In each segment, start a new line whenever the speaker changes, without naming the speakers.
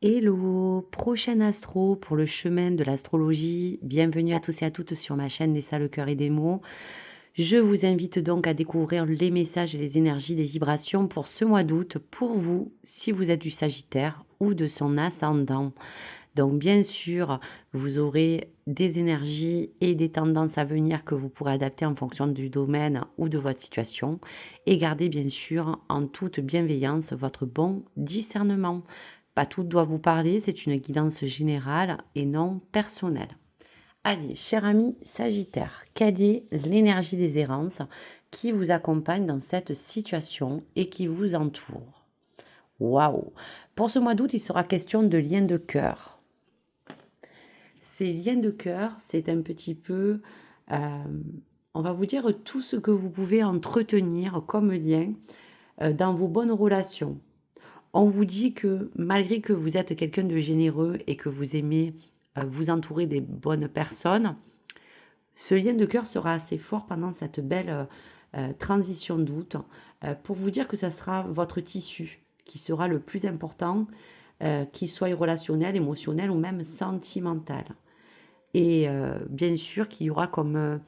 Hello, prochaine astro pour le chemin de l'astrologie. Bienvenue à tous et à toutes sur ma chaîne Nessa le cœur et des mots. Je vous invite donc à découvrir les messages et les énergies des vibrations pour ce mois d'août pour vous, si vous êtes du Sagittaire ou de son ascendant. Donc bien sûr, vous aurez des énergies et des tendances à venir que vous pourrez adapter en fonction du domaine ou de votre situation. Et gardez bien sûr en toute bienveillance votre bon discernement. Pas tout doit vous parler, c'est une guidance générale et non personnelle. Allez, cher ami Sagittaire, quelle est l'énergie des errances qui vous accompagne dans cette situation et qui vous entoure? Waouh! Pour ce mois d'août, il sera question de liens de cœur. Ces liens de cœur, c'est un petit peu, on va vous dire tout ce que vous pouvez entretenir comme lien dans vos bonnes relations. On vous dit que malgré que vous êtes quelqu'un de généreux et que vous aimez vous entourer des bonnes personnes, ce lien de cœur sera assez fort pendant cette belle transition d'août pour vous dire que ça sera votre tissu qui sera le plus important, qu'il soit relationnel, émotionnel ou même sentimental. Et bien sûr qu'il y aura comme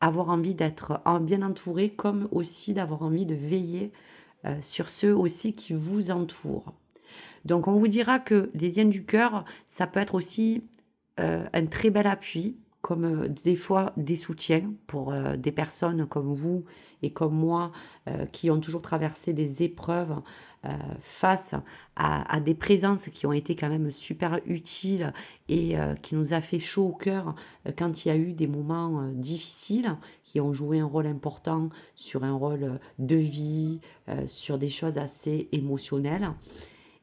avoir envie d'être bien entouré, comme aussi d'avoir envie de veiller sur ceux aussi qui vous entourent. Donc on vous dira que les liens du cœur, ça peut être aussi un très bel appui, comme des fois des soutiens pour des personnes comme vous et comme moi qui ont toujours traversé des épreuves face à des présences qui ont été quand même super utiles et qui nous a fait chaud au cœur quand il y a eu des moments difficiles qui ont joué un rôle important sur un rôle de vie, sur des choses assez émotionnelles.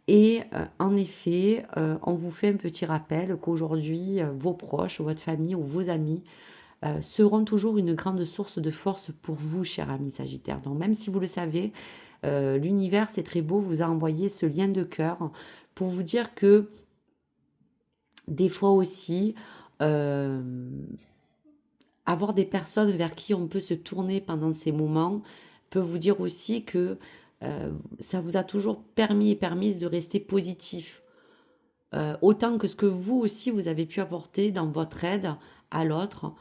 Et en effet, on vous fait un petit rappel qu'aujourd'hui, vos proches, votre famille ou vos amis seront toujours une grande source de force pour vous, cher ami Sagittaire. Donc même si vous le savez, l'univers, c'est très beau, vous a envoyé ce lien de cœur pour vous dire que des fois aussi, euh, avoir des personnes vers qui on peut se tourner pendant ces moments peut vous dire aussi que ça vous a toujours permis et permise de rester positif. Autant que ce que vous aussi, vous avez pu apporter dans votre aide à l'autre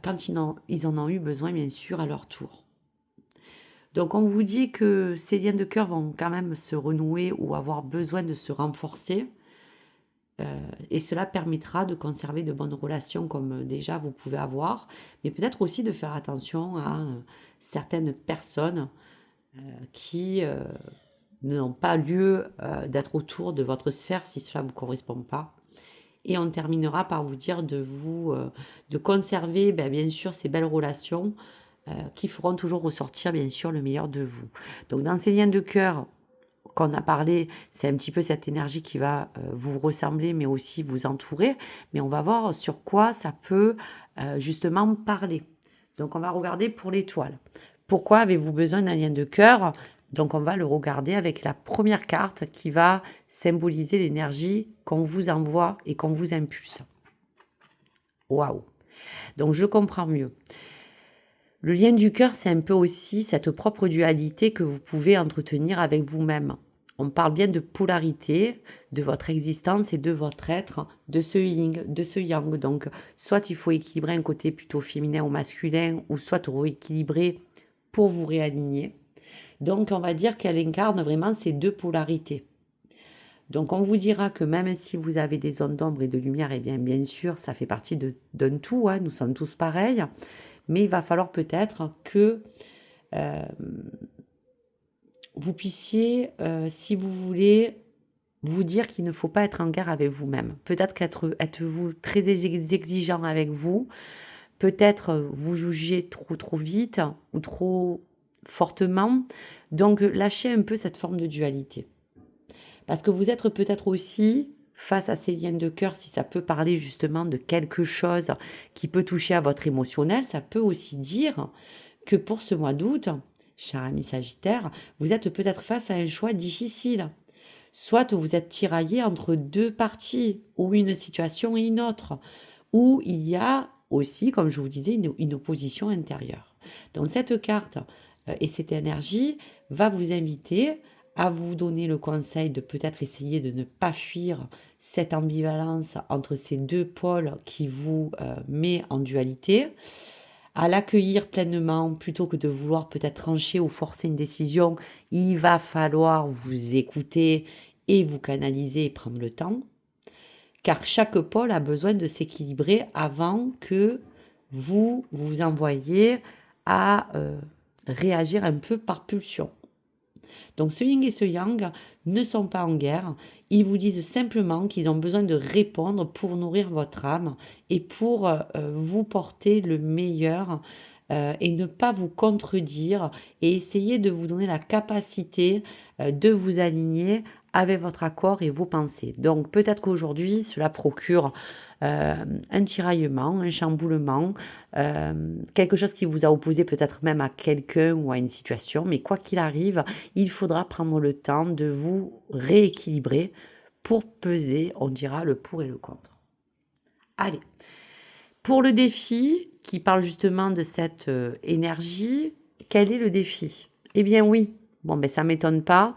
quand ils en ont eu besoin, bien sûr, à leur tour. Donc on vous dit que ces liens de cœur vont quand même se renouer ou avoir besoin de se renforcer. Et cela permettra de conserver de bonnes relations comme déjà vous pouvez avoir, mais peut-être aussi de faire attention à certaines personnes qui n'ont pas lieu d'être autour de votre sphère si cela ne vous correspond pas. Et on terminera par vous dire de conserver bien sûr ces belles relations qui feront toujours ressortir bien sûr le meilleur de vous. Donc dans ces liens de cœur qu'on a parlé, c'est un petit peu cette énergie qui va vous ressembler mais aussi vous entourer. Mais on va voir sur quoi ça peut justement parler. Donc on va regarder pour l'étoile. Pourquoi avez-vous besoin d'un lien de cœur? Donc on va le regarder avec la première carte qui va symboliser l'énergie qu'on vous envoie et qu'on vous impulse. Waouh! Donc je comprends mieux. Le lien du cœur, c'est un peu aussi cette propre dualité que vous pouvez entretenir avec vous-même. On parle bien de polarité de votre existence et de votre être, de ce yin, de ce yang. Donc, soit il faut équilibrer un côté plutôt féminin ou masculin, ou soit rééquilibrer pour vous réaligner. Donc, on va dire qu'elle incarne vraiment ces deux polarités. Donc, on vous dira que même si vous avez des zones d'ombre et de lumière, et bien sûr, ça fait partie d'un tout, hein, nous sommes tous pareils, mais il va falloir peut-être que vous puissiez, si vous voulez, vous dire qu'il ne faut pas être en guerre avec vous-même. Peut-être êtes-vous très exigeant avec vous, peut-être vous jugez trop vite ou trop fortement. Donc lâchez un peu cette forme de dualité. Parce que vous êtes peut-être aussi face à ces liens de cœur, si ça peut parler justement de quelque chose qui peut toucher à votre émotionnel, ça peut aussi dire que pour ce mois d'août, cher ami Sagittaire, vous êtes peut-être face à un choix difficile. Soit vous êtes tiraillé entre deux parties, ou une situation et une autre, ou il y a aussi, comme je vous disais, une opposition intérieure. Donc cette carte et cette énergie va vous inviter à vous donner le conseil de peut-être essayer de ne pas fuir cette ambivalence entre ces deux pôles qui vous met en dualité, à l'accueillir pleinement plutôt que de vouloir peut-être trancher ou forcer une décision. Il va falloir vous écouter et vous canaliser et prendre le temps, car chaque pôle a besoin de s'équilibrer avant que vous vous envoyiez à réagir un peu par pulsion. Donc ce yin et ce yang ne sont pas en guerre, ils vous disent simplement qu'ils ont besoin de répondre pour nourrir votre âme et pour vous porter le meilleur et ne pas vous contredire et essayer de vous donner la capacité de vous aligner avec votre accord et vos pensées. Donc peut-être qu'aujourd'hui, cela procure un tiraillement, un chamboulement, quelque chose qui vous a opposé peut-être même à quelqu'un ou à une situation, mais quoi qu'il arrive, il faudra prendre le temps de vous rééquilibrer pour peser, on dira, le pour et le contre. Allez, pour le défi qui parle justement de cette énergie, quel est le défi? Eh bien oui, bon ben ça m'étonne pas.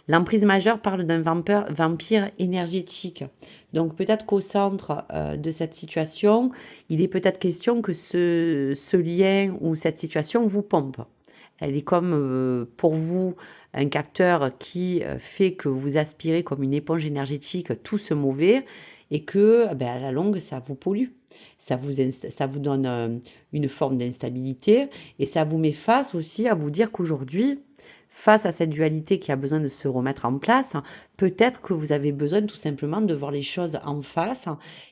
L'emprise majeure parle d'un vampire énergétique. Donc peut-être qu'au centre de cette situation, il est peut-être question que ce lien ou cette situation vous pompe. Elle est comme pour vous un capteur qui fait que vous aspirez comme une éponge énergétique tout ce mauvais et que ben, à la longue, ça vous pollue. Ça vous donne une forme d'instabilité et ça vous met face aussi à vous dire qu'aujourd'hui, face à cette dualité qui a besoin de se remettre en place, peut-être que vous avez besoin tout simplement de voir les choses en face,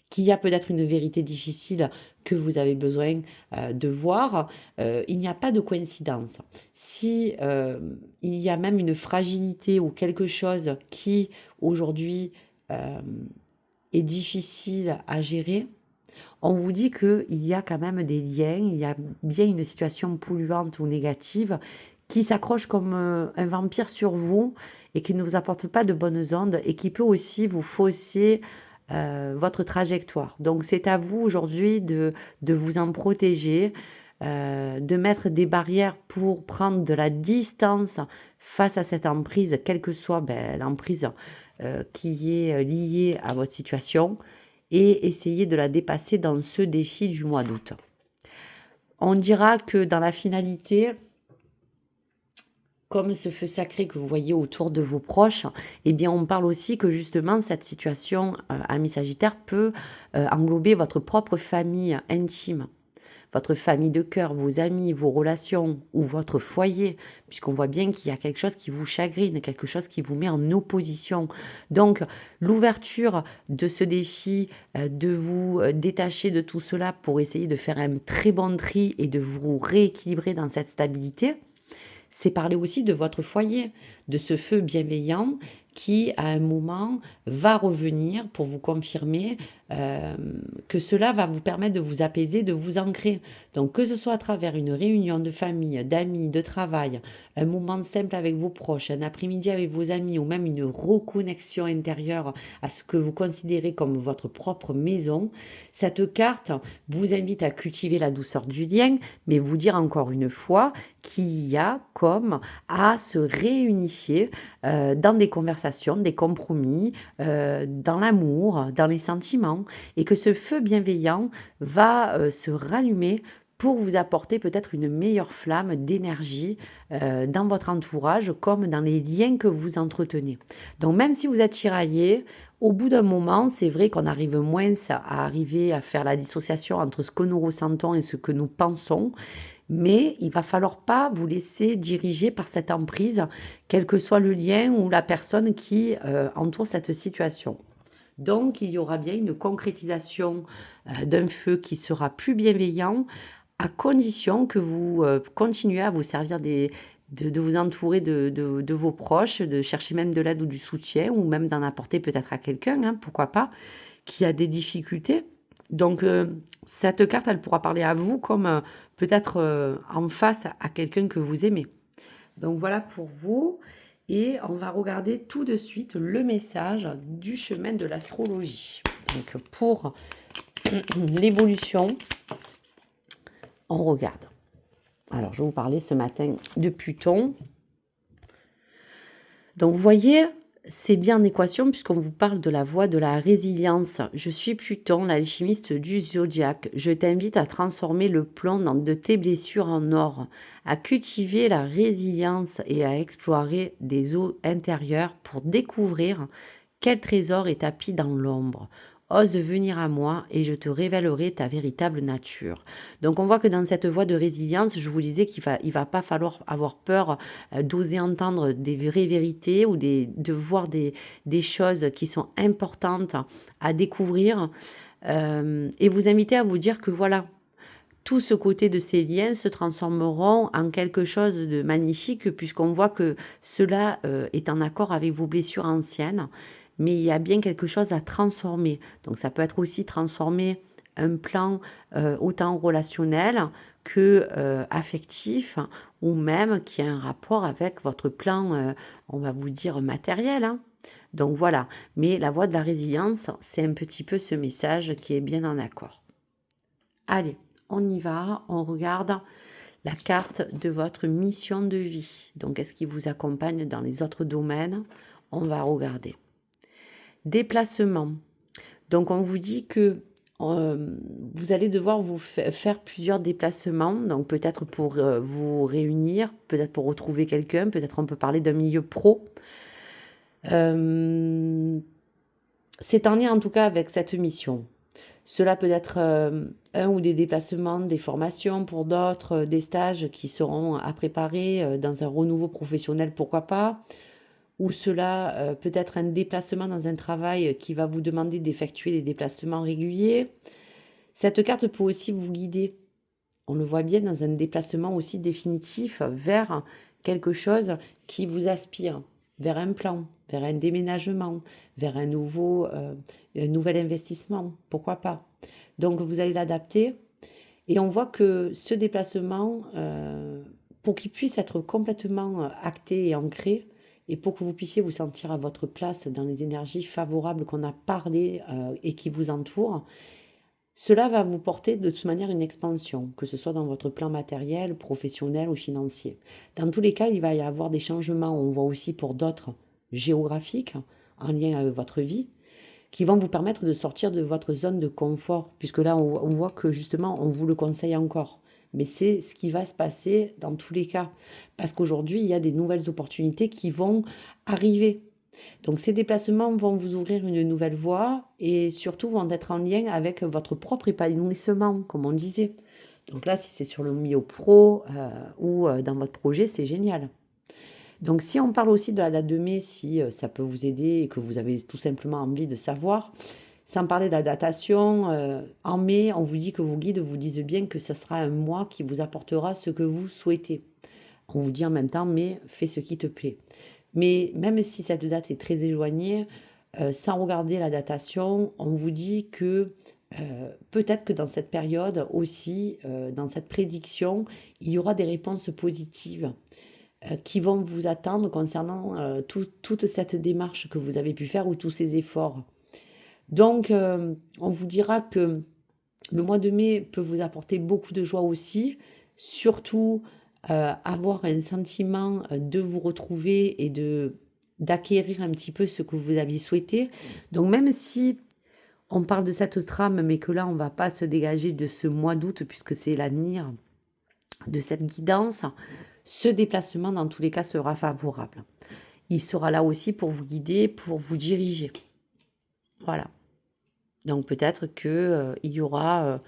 qu'il y a peut-être une vérité difficile que vous avez besoin de voir. Il n'y a pas de coïncidence. Si il y a même une fragilité ou quelque chose qui aujourd'hui est difficile à gérer, on vous dit qu'il y a quand même des liens, il y a bien une situation polluante ou négative qui s'accroche comme un vampire sur vous et qui ne vous apporte pas de bonnes ondes et qui peut aussi vous fausser votre trajectoire. Donc c'est à vous aujourd'hui de vous en protéger, de mettre des barrières pour prendre de la distance face à cette emprise, quelle que soit l'emprise qui est liée à votre situation, et essayer de la dépasser dans ce défi du mois d'août. On dira que dans la finalité, comme ce feu sacré que vous voyez autour de vos proches, eh bien on parle aussi que justement cette situation ami Sagittaire peut englober votre propre famille intime, votre famille de cœur, vos amis, vos relations ou votre foyer, puisqu'on voit bien qu'il y a quelque chose qui vous chagrine, quelque chose qui vous met en opposition. Donc, l'ouverture de ce défi, de vous détacher de tout cela pour essayer de faire un très bon tri et de vous rééquilibrer dans cette stabilité, c'est parler aussi de votre foyer, de ce feu bienveillant qui, à un moment, va revenir pour vous confirmer que cela va vous permettre de vous apaiser, de vous ancrer. Donc, que ce soit à travers une réunion de famille, d'amis, de travail, un moment simple avec vos proches, un après-midi avec vos amis ou même une reconnexion intérieure à ce que vous considérez comme votre propre maison, cette carte vous invite à cultiver la douceur du lien, mais vous dire encore une fois qu'il y a comme à se réunifier dans des conversations, des compromis, dans l'amour, dans les sentiments, et que ce feu bienveillant va se rallumer pour vous apporter peut-être une meilleure flamme d'énergie dans votre entourage comme dans les liens que vous entretenez. Donc même si vous êtes tiraillé, au bout d'un moment, c'est vrai qu'on arrive moins à arriver à faire la dissociation entre ce que nous ressentons et ce que nous pensons, mais il va falloir pas vous laisser diriger par cette emprise, quel que soit le lien ou la personne qui entoure cette situation. Donc, il y aura bien une concrétisation d'un feu qui sera plus bienveillant, à condition que vous continuez à vous servir de vous entourer de vos proches, de chercher même de l'aide ou du soutien, ou même d'en apporter peut-être à quelqu'un, hein, pourquoi pas, qui a des difficultés. Donc, cette carte, elle pourra parler à vous comme peut-être en face à quelqu'un que vous aimez. Donc, voilà pour vous. Et on va regarder tout de suite le message du chemin de l'astrologie. Donc, pour l'évolution, on regarde. Alors, je vais vous parler ce matin de Pluton. Donc, vous voyez, c'est bien en équation puisqu'on vous parle de la voie de la résilience. Je suis Pluton, l'alchimiste du zodiaque. Je t'invite à transformer le plomb de tes blessures en or, à cultiver la résilience et à explorer des eaux intérieures pour découvrir quel trésor est tapis dans l'ombre. Ose venir à moi et je te révélerai ta véritable nature. Donc on voit que dans cette voie de résilience, je vous disais il va pas falloir avoir peur d'oser entendre des vraies vérités ou de voir des choses qui sont importantes à découvrir et vous inviter à vous dire que voilà, tout ce côté de ces liens se transformeront en quelque chose de magnifique puisqu'on voit que cela est en accord avec vos blessures anciennes, mais il y a bien quelque chose à transformer. Donc ça peut être aussi transformer un plan autant relationnel que affectif ou même qui a un rapport avec votre plan, on va vous dire, matériel, hein. Donc voilà, mais la voie de la résilience, c'est un petit peu ce message qui est bien en accord. Allez, on y va, on regarde la carte de votre mission de vie. Donc, est-ce qui vous accompagne dans les autres domaines? On va regarder. Déplacement. Donc, on vous dit que vous allez devoir vous faire plusieurs déplacements. Donc, peut-être pour vous réunir, peut-être pour retrouver quelqu'un, peut-être on peut parler d'un milieu pro. C'est en lien en tout cas avec cette mission. Cela peut être un ou des déplacements, des formations pour d'autres, des stages qui seront à préparer dans un renouveau professionnel, pourquoi pas. Ou cela peut être un déplacement dans un travail qui va vous demander d'effectuer des déplacements réguliers. Cette carte peut aussi vous guider. On le voit bien dans un déplacement aussi définitif vers quelque chose qui vous aspire, vers un plan, vers un déménagement, vers un nouvel investissement, pourquoi pas. Donc vous allez l'adapter et on voit que ce déplacement, pour qu'il puisse être complètement acté et ancré, et pour que vous puissiez vous sentir à votre place dans les énergies favorables qu'on a parlé et qui vous entourent, cela va vous porter de toute manière une expansion, que ce soit dans votre plan matériel, professionnel ou financier. Dans tous les cas, il va y avoir des changements, on voit aussi pour d'autres géographiques, en lien avec votre vie, qui vont vous permettre de sortir de votre zone de confort, puisque là, on voit que justement, on vous le conseille encore. Mais c'est ce qui va se passer dans tous les cas, parce qu'aujourd'hui, il y a des nouvelles opportunités qui vont arriver. Donc ces déplacements vont vous ouvrir une nouvelle voie et surtout vont être en lien avec votre propre épanouissement, comme on disait. Donc là, si c'est sur le milieu pro ou dans votre projet, c'est génial. Donc si on parle aussi de la date de mai, si ça peut vous aider et que vous avez tout simplement envie de savoir, sans parler de la datation, en mai, on vous dit que vos guides vous disent bien que ce sera un mois qui vous apportera ce que vous souhaitez. On vous dit en même temps, mais fais ce qui te plaît. Mais même si cette date est très éloignée, sans regarder la datation, on vous dit que peut-être que dans cette période aussi, dans cette prédiction, il y aura des réponses positives qui vont vous attendre concernant toute cette démarche que vous avez pu faire ou tous ces efforts. Donc, on vous dira que le mois de mai peut vous apporter beaucoup de joie aussi, surtout avoir un sentiment de vous retrouver et d'acquérir un petit peu ce que vous aviez souhaité. Donc même si on parle de cette trame, mais que là on ne va pas se dégager de ce mois d'août puisque c'est l'avenir de cette guidance, ce déplacement dans tous les cas sera favorable. Il sera là aussi pour vous guider, pour vous diriger. Voilà. Donc peut-être qu'il y aura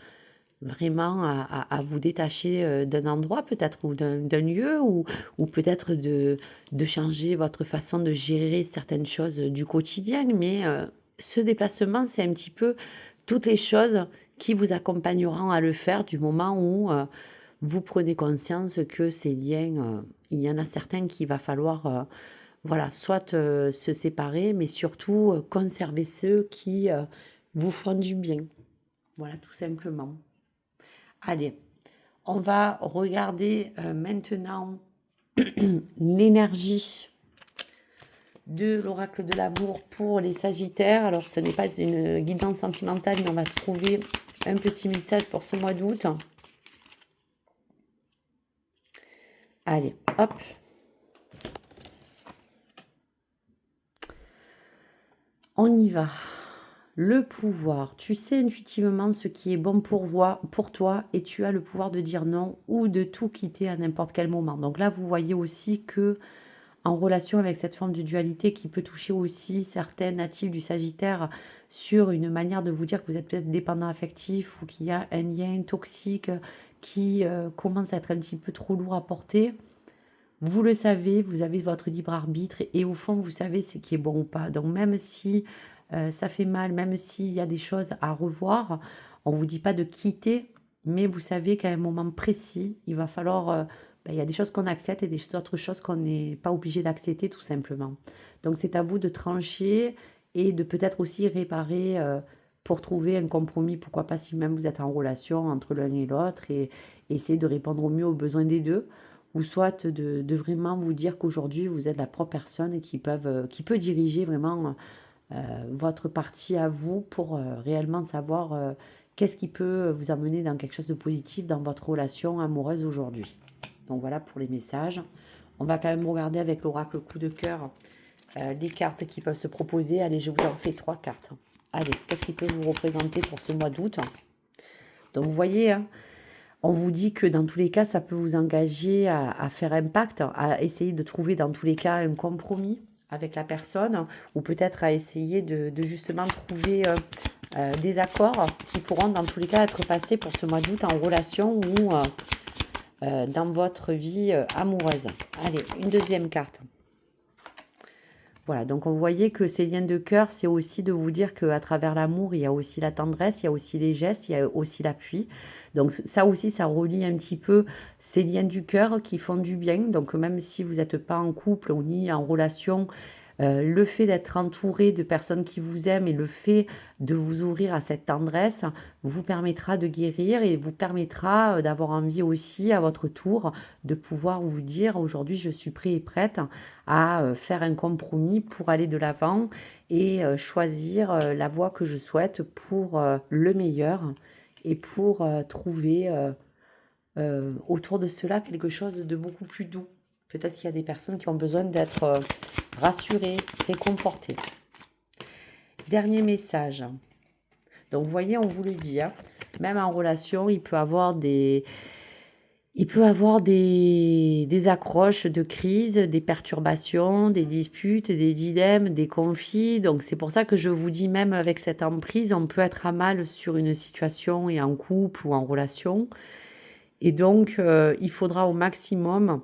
vraiment à vous détacher d'un endroit peut-être ou d'un lieu ou peut-être de changer votre façon de gérer certaines choses du quotidien. Mais ce déplacement, c'est un petit peu toutes les choses qui vous accompagneront à le faire du moment où vous prenez conscience que ces liens, il y en a certains qu'il va falloir voilà, soit se séparer, mais surtout conserver ceux qui vous font du bien. Voilà, tout simplement. Allez, on va regarder maintenant l'énergie de l'oracle de l'amour pour les Sagittaires. Alors, ce n'est pas une guidance sentimentale, mais on va trouver un petit message pour ce mois d'août. Allez, hop. On y va. Le pouvoir. Tu sais intuitivement ce qui est bon pour toi et tu as le pouvoir de dire non ou de tout quitter à n'importe quel moment. Donc là, vous voyez aussi que en relation avec cette forme de dualité qui peut toucher aussi certains natifs du Sagittaire sur une manière de vous dire que vous êtes peut-être dépendant affectif ou qu'il y a un lien toxique qui commence à être un petit peu trop lourd à porter. Vous le savez, vous avez votre libre arbitre et au fond, vous savez ce qui est bon ou pas. Donc même si ça fait mal, même s'il y a des choses à revoir, on ne vous dit pas de quitter, mais vous savez qu'à un moment précis, il va falloir... il y a des choses qu'on accepte et des autres choses qu'on n'est pas obligé d'accepter tout simplement. Donc c'est à vous de trancher et de peut-être aussi réparer pour trouver un compromis, pourquoi pas si même vous êtes en relation entre l'un et l'autre et essayer de répondre au mieux aux besoins des deux ou soit de vraiment vous dire qu'aujourd'hui vous êtes la propre personne qui peut diriger vraiment votre partie à vous pour réellement savoir qu'est-ce qui peut vous amener dans quelque chose de positif dans votre relation amoureuse aujourd'hui. Donc voilà pour les messages. On va quand même regarder avec l'oracle coup de cœur les cartes qui peuvent se proposer. Allez, je vous en fais 3 cartes. Allez, qu'est-ce qui peut vous représenter pour ce mois d'août? Donc vous voyez, hein, on vous dit que dans tous les cas, ça peut vous engager à faire un pacte, à essayer de trouver dans tous les cas un compromis avec la personne, ou peut-être à essayer de justement trouver des accords qui pourront dans tous les cas être passés pour ce mois d'août en relation ou dans votre vie amoureuse. Allez, une deuxième carte. Voilà, donc on voyait que ces liens de cœur, c'est aussi de vous dire qu'à travers l'amour, il y a aussi la tendresse, il y a aussi les gestes, il y a aussi l'appui. Donc ça aussi, ça relie un petit peu ces liens du cœur qui font du bien. Donc même si vous n'êtes pas en couple ou ni en relation, le fait d'être entouré de personnes qui vous aiment et le fait de vous ouvrir à cette tendresse vous permettra de guérir et vous permettra d'avoir envie aussi à votre tour de pouvoir vous dire aujourd'hui je suis prêt et prête à faire un compromis pour aller de l'avant et choisir la voie que je souhaite pour le meilleur et pour trouver autour de cela quelque chose de beaucoup plus doux. Peut-être qu'il y a des personnes qui ont besoin d'être rassurées, réconfortées. Dernier message. Donc, vous voyez, on vous le dit, hein, même en relation, il peut avoir des accroches de crise, des perturbations, des disputes, des dilemmes, des conflits. Donc, c'est pour ça que je vous dis, même avec cette emprise, on peut être à mal sur une situation et en couple ou en relation. Et donc, il faudra au maximum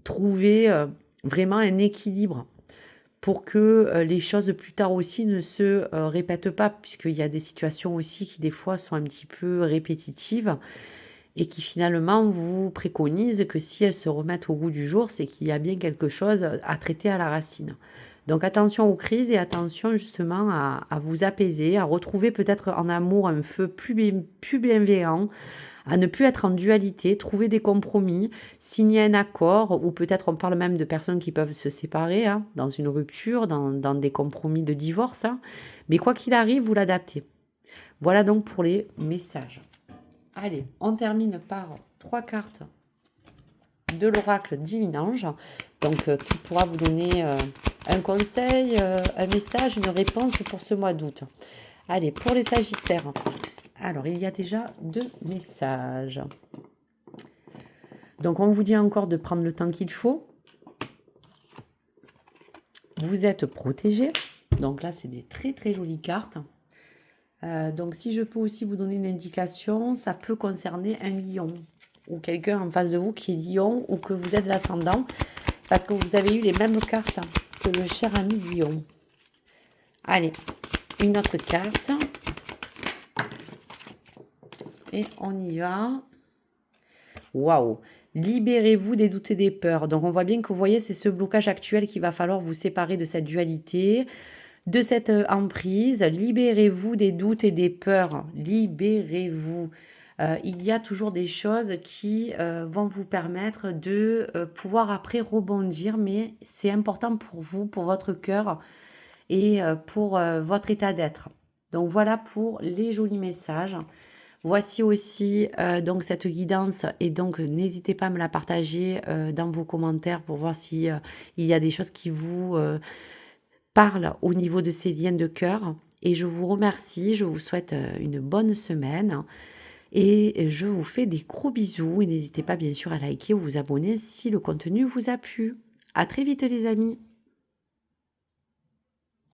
trouver vraiment un équilibre pour que les choses plus tard aussi ne se répètent pas, puisqu'il y a des situations aussi qui des fois sont un petit peu répétitives et qui finalement vous préconisent que si elles se remettent au goût du jour, c'est qu'il y a bien quelque chose à traiter à la racine. Donc attention aux crises et attention justement à vous apaiser, à retrouver peut-être en amour un feu plus bienveillant, à ne plus être en dualité, trouver des compromis, signer un accord, ou peut-être on parle même de personnes qui peuvent se séparer hein, dans une rupture, dans des compromis de divorce. Hein. Mais quoi qu'il arrive, vous l'adaptez. Voilà donc pour les messages. Allez, on termine par 3 cartes de l'oracle Divin-Ange, donc qui pourra vous donner un conseil, un message, une réponse pour ce mois d'août. Allez, pour les Sagittaires. Alors, il y a déjà 2 messages. Donc, on vous dit encore de prendre le temps qu'il faut. Vous êtes protégé. Donc là, c'est des très très jolies cartes. Donc, si je peux aussi vous donner une indication, ça peut concerner un lion ou quelqu'un en face de vous qui est lion ou que vous êtes l'ascendant parce que vous avez eu les mêmes cartes que le cher ami lion. Allez, une autre carte. Et on y va. Waouh! Libérez-vous des doutes et des peurs. Donc, on voit bien que vous voyez, c'est ce blocage actuel qu'il va falloir vous séparer de cette dualité, de cette emprise. Libérez-vous des doutes et des peurs. Libérez-vous. Il y a toujours des choses qui vont vous permettre de pouvoir après rebondir, mais c'est important pour vous, pour votre cœur et pour votre état d'être. Donc, voilà pour les jolis messages. Voici aussi donc cette guidance et donc n'hésitez pas à me la partager dans vos commentaires pour voir si il y a des choses qui vous parle au niveau de ces liens de cœur et je vous remercie. Je vous souhaite, une bonne semaine et je vous fais des gros bisous et n'hésitez pas bien sûr à liker ou vous abonner si le contenu vous a plu. À très vite les amis.